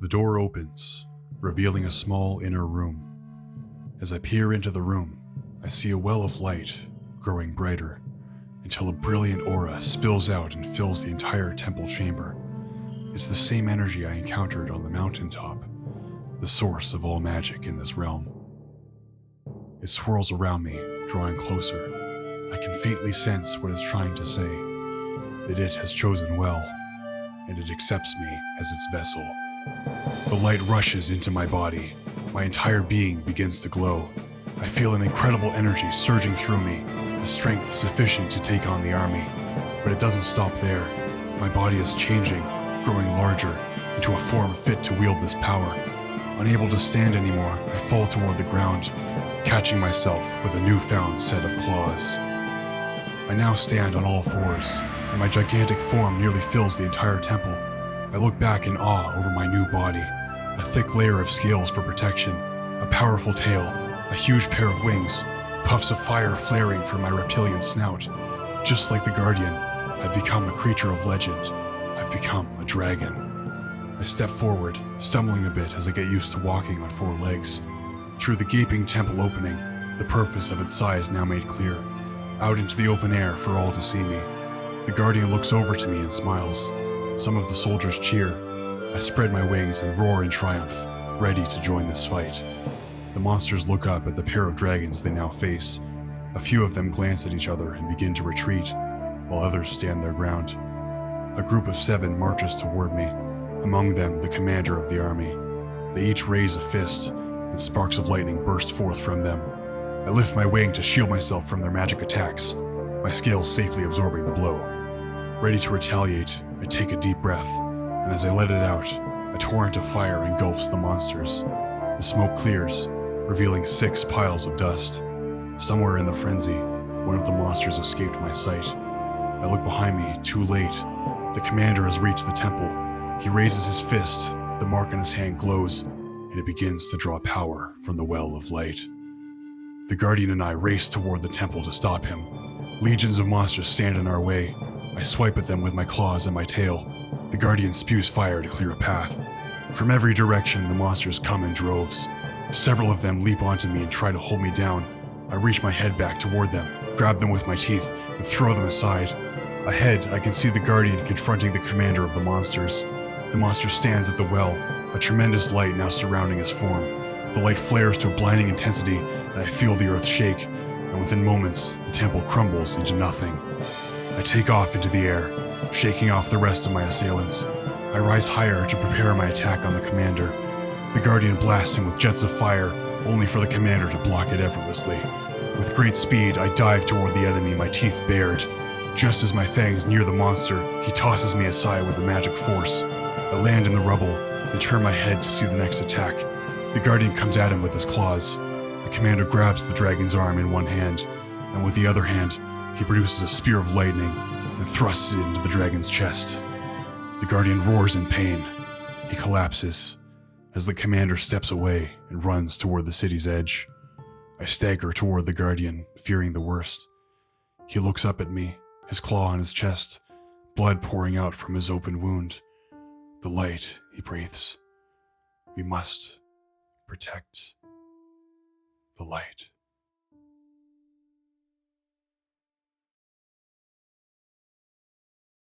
The door opens, revealing a small inner room. As I peer into the room, I see a well of light growing brighter until a brilliant aura spills out and fills the entire temple chamber. It's the same energy I encountered on the mountaintop, the source of all magic in this realm. It swirls around me, drawing closer. I can faintly sense what it's trying to say, that it has chosen well, and it accepts me as its vessel. The light rushes into my body. My entire being begins to glow. I feel an incredible energy surging through me, a strength sufficient to take on the army. But it doesn't stop there. My body is changing, growing larger, into a form fit to wield this power. Unable to stand anymore, I fall toward the ground, catching myself with a newfound set of claws. I now stand on all fours, and my gigantic form nearly fills the entire temple. I look back in awe over my new body, a thick layer of scales for protection, a powerful tail, a huge pair of wings, puffs of fire flaring from my reptilian snout. Just like the Guardian, I've become a creature of legend. I've become a dragon. I step forward, stumbling a bit as I get used to walking on four legs. Through the gaping temple opening, the purpose of its size now made clear. Out into the open air for all to see me. The Guardian looks over to me and smiles. Some of the soldiers cheer. I spread my wings and roar in triumph, ready to join this fight. The monsters look up at the pair of dragons they now face. A few of them glance at each other and begin to retreat, while others stand their ground. A group of 7 marches toward me, among them the commander of the army. They each raise a fist, and sparks of lightning burst forth from them. I lift my wing to shield myself from their magic attacks, my scales safely absorbing the blow. Ready to retaliate, I take a deep breath, and as I let it out, a torrent of fire engulfs the monsters. The smoke clears, revealing 6 piles of dust. Somewhere in the frenzy, one of the monsters escaped my sight. I look behind me, too late. The commander has reached the temple. He raises his fist, the mark on his hand glows, and it begins to draw power from the well of light. The Guardian and I race toward the temple to stop him. Legions of monsters stand in our way. I swipe at them with my claws and my tail. The Guardian spews fire to clear a path. From every direction, the monsters come in droves. Several of them leap onto me and try to hold me down. I reach my head back toward them, grab them with my teeth, and throw them aside. Ahead, I can see the Guardian confronting the commander of the monsters. The monster stands at the well, a tremendous light now surrounding his form. The light flares to a blinding intensity, and I feel the earth shake, and within moments, the temple crumbles into nothing. I take off into the air, shaking off the rest of my assailants. I rise higher to prepare my attack on the commander. The Guardian blasts him with jets of fire, only for the commander to block it effortlessly. With great speed, I dive toward the enemy, my teeth bared. Just as my fangs near the monster, he tosses me aside with a magic force. I land in the rubble, then turn my head to see the next attack. The Guardian comes at him with his claws. The commander grabs the dragon's arm in one hand, and with the other hand, he produces a spear of lightning and thrusts it into the dragon's chest. The Guardian roars in pain. He collapses as the commander steps away and runs toward the city's edge. I stagger toward the Guardian, fearing the worst. He looks up at me, his claw on his chest, blood pouring out from his open wound. The light, he breathes. We must protect the light.